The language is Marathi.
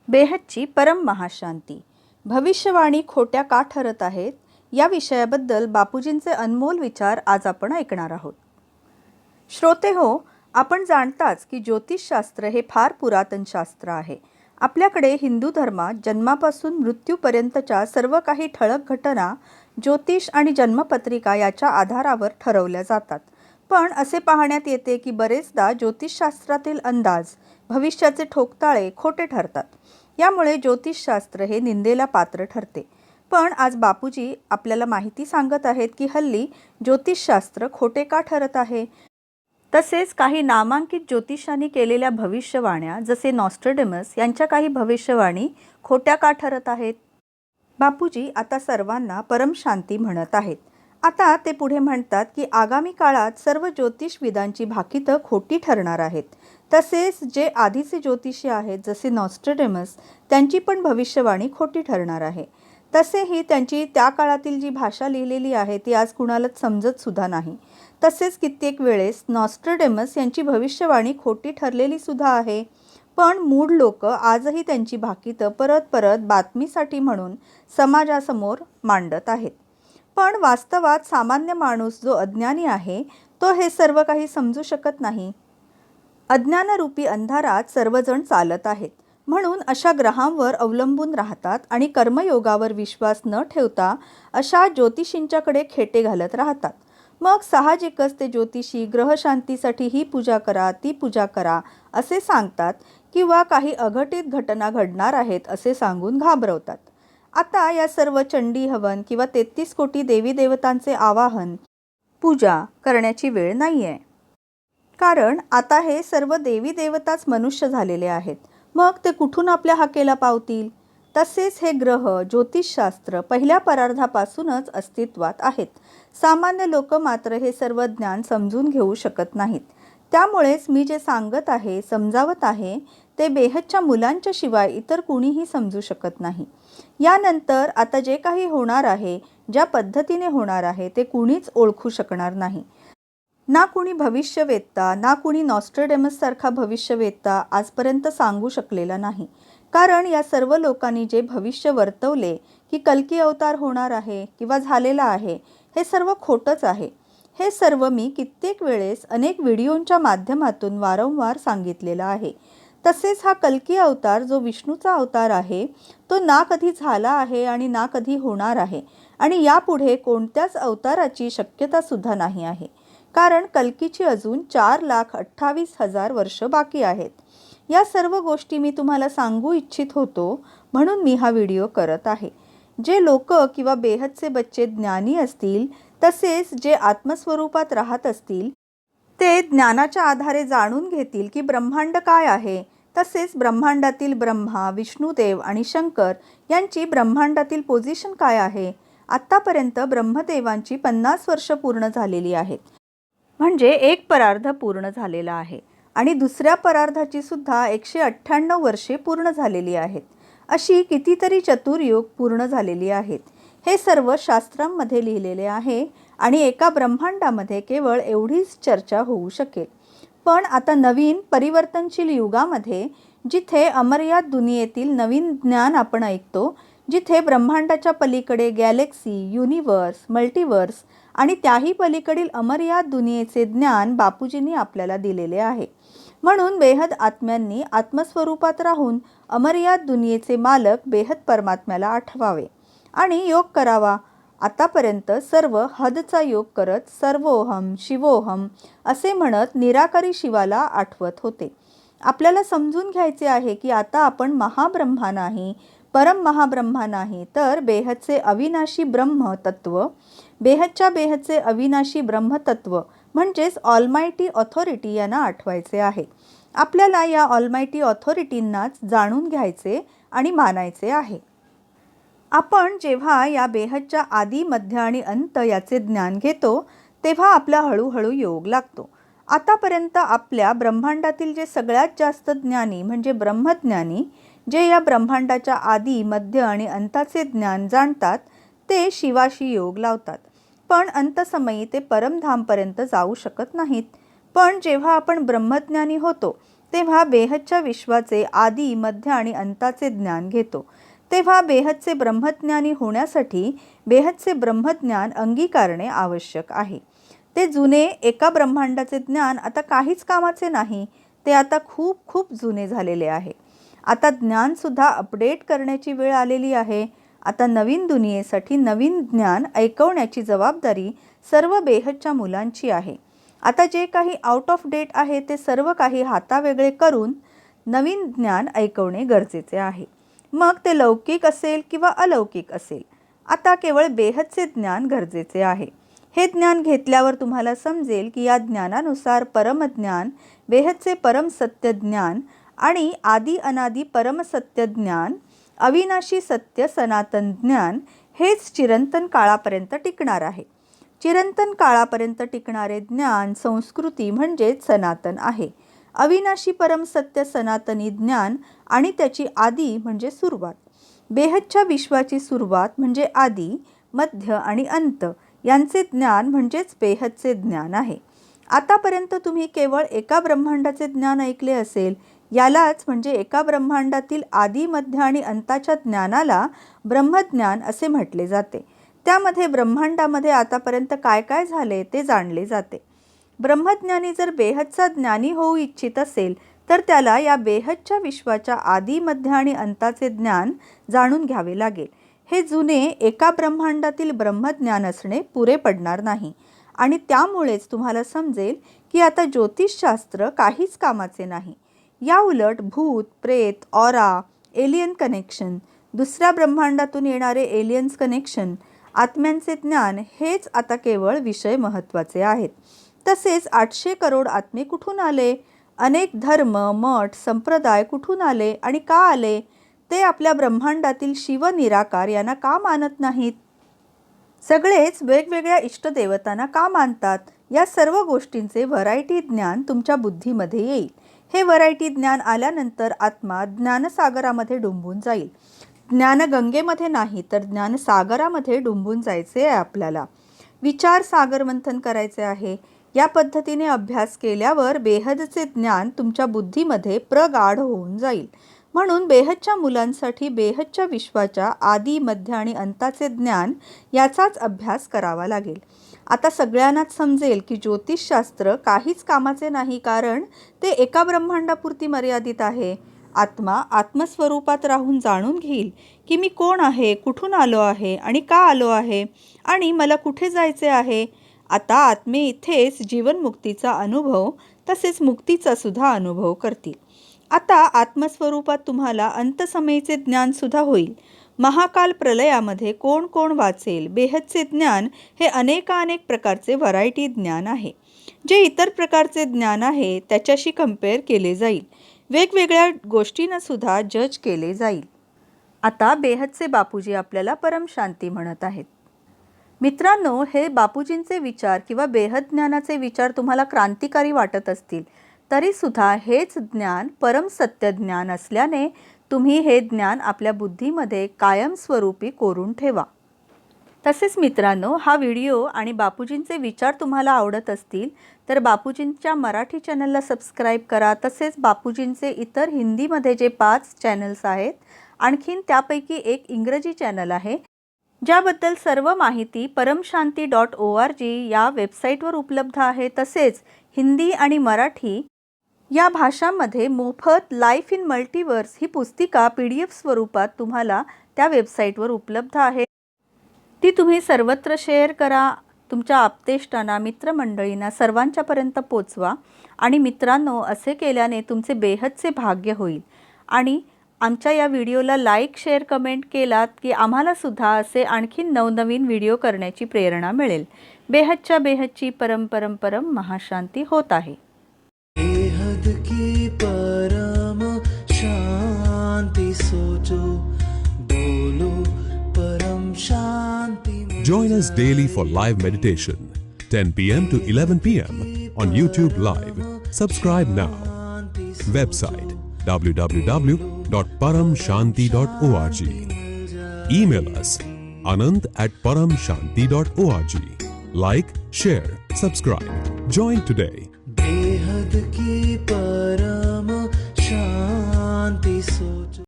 बेहदची परम महाशांती. भविष्यवाणी खोट्या का ठरत आहेत या विषयाबद्दल बापूजींचे अनमोल विचार आज आपण ऐकणार आहोत. श्रोते हो, आपण जाणताच की ज्योतिषशास्त्र हे फार पुरातन शास्त्र आहे. आपल्याकडे हिंदू धर्मात जन्मापासून मृत्यूपर्यंतच्या सर्व काही ठळक घटना ज्योतिष आणि जन्मपत्रिका याच्या आधारावर ठरवल्या जातात. पण असे पाहण्यात येते की बरेचदा ज्योतिषशास्त्रातील अंदाज, भविष्याचे ठोकताळे खोटे ठरतात. यामुळे ज्योतिषशास्त्र हे निंदेला पात्र ठरते. पण आज बापूजी आपल्याला माहिती सांगत आहेत की हल्ली ज्योतिषशास्त्र खोटे का ठरत आहे. तसेच काही नामांकित ज्योतिषांनी केलेल्या भविष्यवाण्या जसे नॉस्ट्रडेमस यांच्या काही भविष्यवाणी खोट्या का ठरत आहेत. बापूजी आता सर्वांना परमशांती म्हणत आहेत. आता ते पुढे म्हणतात की आगामी काळात सर्व ज्योतिषविदांची भाकितं खोटी ठरणार आहेत. तसेच जे आधीचे ज्योतिषी आहेत जसे नॉस्ट्रडेमस त्यांची पण भविष्यवाणी खोटी ठरणार आहे. तसेही त्यांची त्या काळातील जी भाषा लिहिलेली आहे ती आज कुणालाच समजत सुद्धा नाही. तसेच कित्येक वेळेस नॉस्ट्रडेमस यांची भविष्यवाणी खोटी ठरलेली सुद्धा आहे. पण मूळ लोक आजही त्यांची भाकितं परत परत बातमीसाठी म्हणून समाजासमोर मांडत आहेत. पण वास्तवात सामान्य माणूस जो अज्ञानी आहे तो हे सर्व काही समजू शकत नाही. अज्ञानरूपी अंधारात सर्वजण चालत आहेत म्हणून अशा ग्रहांवर अवलंबून राहतात आणि कर्मयोगावर विश्वास न ठेवता अशा ज्योतिषींच्याकडे खेटे घालत राहतात. मग साहजिकच ते ज्योतिषी ग्रहशांतीसाठी ही पूजा करा, ती पूजा करा असे सांगतात किंवा काही अघटित घटना घडणार आहेत असे सांगून घाबरवतात. आता या सर्व चंडी हवन किंवा 33 कोटी देवी देवतांचे आवाहन, पूजा करण्याची वेळ नाही आहे. कारण आता हे सर्व देवी देवताच मनुष्य झालेले आहेत. मग ते कुठून आपल्या हाकेला पावतील. तसेच हे ग्रह ज्योतिषशास्त्र पहिल्या परार्धापासूनच अस्तित्वात आहेत. सामान्य लोक मात्र हे सर्व ज्ञान समजून घेऊ शकत नाहीत. त्यामुळेच मी जे सांगत आहे, समजावत आहे ते बेहदच्या मुलांच्या शिवाय इतर कुणीही समजू शकत नाही. यानंतर आता जे काही होणार आहे, ज्या पद्धतीने होणार आहे ते कुणीच ओळखू शकणार नाही. ना कुणी भविष्यवेत्ता ना कुणी नॉस्ट्रडेमस सारखा भविष्यवेत्ता आजपर्यंत सांगू शकलेला नाही. कारण या सर्व लोकांनी जे भविष्य वर्तवले की कल्की अवतार होणार आहे किंवा झालेला आहे हे सर्व खोटंच आहे. हे सर्व मी कित्येक वेळेस अनेक व्हिडिओंच्या माध्यमातून वारंवार सांगितलेलं आहे. तसेच हा कल्की अवतार जो विष्णूचा अवतार आहे तो ना कधी झाला आहे आणि ना कधी होणार आहे आणि यापुढे कोणत्याच अवताराची शक्यता सुद्धा नाही आहे. कारण कल्कीची अजून 4,28,000 वर्ष बाकी आहेत. या सर्व गोष्टी मी तुम्हाला सांगू इच्छित होतो म्हणून मी हा व्हिडिओ करत आहे. जे लोक किंवा बेहदचे बच्चे ज्ञानी असतील तसेच जे आत्मस्वरूपात राहत असतील ते ज्ञानाच्या आधारे जाणून घेतील की ब्रह्मांड काय आहे. तसेच ब्रह्मांडातील ब्रह्मा, विष्णुदेव आणि शंकर यांची ब्रह्मांडातील पोझिशन काय आहे. आत्तापर्यंत ब्रह्मदेवांची 50 वर्ष पूर्ण झालेली आहेत. म्हणजे एक परार्ध पूर्ण झालेला आहे आणि दुसऱ्या परार्धाची सुद्धा 198 वर्षे पूर्ण झालेली आहेत. अशी कितीतरी चतुर्युग पूर्ण झालेली आहेत. हे सर्व शास्त्रांमध्ये लिहिलेले आहे आणि एका ब्रह्मांडामध्ये केवळ एवढीच चर्चा होऊ शकेल. पण आता नवीन परिवर्तनशील युगामध्ये जिथे अमर्याद दुनियेतील नवीन ज्ञान आपण ऐकतो, जिथे ब्रह्मांडाच्या पलीकडे गॅलेक्सी, युनिवर्स, मल्टिवर्स आणि त्याही पलीकडील अमर्याद दुनियेचे ज्ञान बापूजींनी आपल्याला दिलेले आहे. म्हणून बेहद आत्म्यांनी आत्मस्वरूपात राहून अमर्याद दुनियेचे मालक बेहद परमात्म्याला आठवावे आणि योग करावा. आतापर्यंत सर्व हदचा योग करत सर्वोहम शिवोहम असे म्हणत निराकारी शिवाला आठवत होते. आपल्याला समजून घ्यायचे आहे की आता आपण महाब्रह्मा नाही, परम महाब्रह्मा नाही, तर बेहदचे अविनाशी ब्रह्मतत्व, बेहदच्या बेहदचे अविनाशी ब्रह्मतत्व म्हणजेच ऑलमायटी ऑथॉरिटी यांना आठवायचे आहे. आपल्याला या ऑलमायटी ऑथॉरिटींनाच जाणून घ्यायचे आणि मानायचे आहे. आपण जेव्हा या बेहदच्या आदी, मध्य आणि अंत याचे ज्ञान घेतो तेव्हा आपला हळूहळू योग लागतो. आतापर्यंत आपल्या ब्रह्मांडातील जे सगळ्यात जास्त ज्ञानी म्हणजे ब्रह्मज्ञानी, जे या ब्रह्मांडाच्या आदी, मध्य आणि अंताचे ज्ञान जाणतात ते शिवाशी योग लावतात. पण अंतसमयी ते परमधामपर्यंत जाऊ शकत नाहीत. पण जेव्हा आपण ब्रह्मज्ञानी होतो तेव्हा बेहदच्या विश्वाचे आदी, मध्य आणि अंताचे ज्ञान घेतो. तेव्हा बेहदचे ब्रह्मज्ञानी होण्यासाठी बेहदचे ब्रह्मज्ञान अंगीकारणे आवश्यक आहे. ते जुने एका ब्रह्मांडाचे ज्ञान आता काहीच कामाचे नाही. ते आता खूप खूप जुने झालेले आहे. आता ज्ञानसुद्धा अपडेट करण्याची वेळ आलेली आहे. आता नवीन दुनियेसाठी नवीन ज्ञान ऐकवण्याची जबाबदारी सर्व बेहदच्या मुलांची आहे. आता जे काही आउट ऑफ डेट आहे ते सर्व काही हातावेगळे करून नवीन ज्ञान ऐकवणे गरजेचे आहे. मग ते लौकिक असेल किंवा अलौकिक असेल. आता केवळ बेहदचे ज्ञान गरजेचे आहे. हे ज्ञान घेतल्यावर तुम्हाला समजेल की या ज्ञानानुसार परमज्ञान, बेहदचे परमसत्य ज्ञान आणि आदी अनादी परमसत्य ज्ञान, अविनाशी सत्य सनातन ज्ञान हेच चिरंतन काळापर्यंत टिकणार आहे. चिरंतन काळापर्यंत टिकणारे ज्ञान संस्कृती म्हणजेच सनातन आहे. अविनाशी परमसत्य सनातनी ज्ञान आणि त्याची आदी म्हणजे सुरुवात. बेहदच्या विश्वाची सुरुवात म्हणजे आदी, मध्य आणि अंत यांचे ज्ञान म्हणजेच बेहदचे ज्ञान आहे. आतापर्यंत तुम्ही केवळ एका ब्रह्मांडाचे ज्ञान ऐकले असेल. यालाच म्हणजे एका ब्रह्मांडातील आदी, मध्य आणि अंताच्या ज्ञानाला ब्रह्मज्ञान असे म्हटले जाते. त्यामध्ये ब्रह्मांडामध्ये आतापर्यंत काय काय झाले ते जाणले जाते. ब्रह्मज्ञानी जर बेहदचा ज्ञानी होऊ इच्छित असेल तर त्याला या बेहदच्या विश्वाच्या आदी, मध्य आणि अंताचे ज्ञान जाणून घ्यावे लागेल. हे जुने एका ब्रह्मांडातील ब्रह्मज्ञान असणे पुरे पडणार नाही. आणि त्यामुळेच तुम्हाला समजेल की आता ज्योतिषशास्त्र काहीच कामाचे नाही. या उलट भूत, प्रेत, ऑरा, एलियन कनेक्शन, दुसऱ्या ब्रह्मांडातून येणारे एलियन्स कनेक्शन, आत्म्यांचे ज्ञान हेच आता केवळ विषय महत्त्वाचे आहेत. तसेच 800 करोड आत्मे कुठून आले, अनेक धर्म, मठ, संप्रदाय कुठून आले आणि का आले, ते आपल्या ब्रह्मांडातील शिव निराकार यांना का मानत नाहीत, सगळेच वेगवेगळ्या इष्टदेवतांना का मानतात, या सर्व गोष्टींचे व्हरायटी ज्ञान तुमच्या बुद्धीमध्ये येईल. हे व्हरायटी ज्ञान आल्यानंतर आत्मा ज्ञानसागरामध्ये डुंबून जाईल. ज्ञानगंगेमध्ये नाही तर ज्ञानसागरामध्ये डुंबून जायचे आहे आपल्याला. विचार सागर मंथन करायचे आहे. या पद्धतीने अभ्यास केल्यावर बेहदचे ज्ञान तुमच्या बुद्धीमध्ये प्रगाढ होऊन जाईल. म्हणून बेहदच्या मुलांसाठी बेहदच्या विश्वाच्या आदी, मध्य आणि अंताचे ज्ञान याचाच अभ्यास करावा लागेल. आता सगळ्यांनाच समजेल की ज्योतिषशास्त्र काहीच कामाचे नाही, कारण ते एका ब्रह्मांडापुरती मर्यादित आहे. आत्मा आत्मस्वरूपात राहून जाणून घेईल की मी कोण आहे, कुठून आलो आहे आणि का आलो आहे आणि मला कुठे जायचे आहे. आता आत्मे इथेच जीवनमुक्तीचा अनुभव तसेच मुक्तीचा सुद्धा अनुभव करतील. आता आत्मस्वरूपात तुम्हाला अंतसमयीचे ज्ञानसुद्धा होईल. महाकाल प्रलयामध्ये कोण कोण वाचेल, बेहदचे ज्ञान हे अनेकानेक प्रकारचे व्हरायटी ज्ञान आहे. जे इतर प्रकारचे ज्ञान आहे त्याच्याशी कंपेअर केले जाईल. वेगवेगळ्या गोष्टींना सुद्धा जज केले जाईल. आता बेहदचे बापूजी आपल्याला परमशांती म्हणत आहेत. मित्रांनो, हे बापूजींचे विचार किंवा बेहद ज्ञानाचे विचार तुम्हाला क्रांतिकारी वाटत असतील तरीसुद्धा हेच ज्ञान परमसत्य ज्ञान असल्याने तुम्ही हे ज्ञान आपल्या बुद्धीमध्ये कायमस्वरूपी कोरून ठेवा. तसेच मित्रांनो, हा व्हिडिओ आणि बापूजींचे विचार तुम्हाला आवडत असतील तर बापूजींच्या मराठी चॅनलला सबस्क्राईब करा. तसेच बापूजींचे इतर हिंदीमध्ये जे 5 चॅनल्स आहेत, आणखीन त्यापैकी एक इंग्रजी चॅनल आहे ज्याबद्दल सर्व माहिती paramshanti.org या वेबसाईटवर उपलब्ध आहे. तसेच हिंदी आणि मराठी या भाषांमध्ये मोफत लाईफ इन मल्टिवर्स ही पुस्तिका PDF स्वरूपात तुम्हाला त्या वेबसाईटवर उपलब्ध आहे. ती तुम्ही सर्वत्र शेअर करा. तुमच्या आप्तेष्टांना, मित्रमंडळींना सर्वांच्यापर्यंत पोचवा. आणि मित्रांनो, असे केल्याने तुमचे बेहदचे भाग्य होईल. आणि आमच्या या व्हिडिओला लाईक, शेअर, कमेंट केलात की आम्हालासुद्धा असे आणखीन नवनवीन व्हिडिओ करण्याची प्रेरणा मिळेल. बेहदच्या बेहदची परम परम परम महाशांती होत आहे. बेहद की परम शांति सोचो, बोलो परम शांति. Join us daily for live meditation, 10 p.m. to 11 p.m. on YouTube Live. Subscribe now. Website www.paramshanti.org. Email us anant@paramshanti.org. Like, share, subscribe. Join today. बेहद की परम शांति सोचो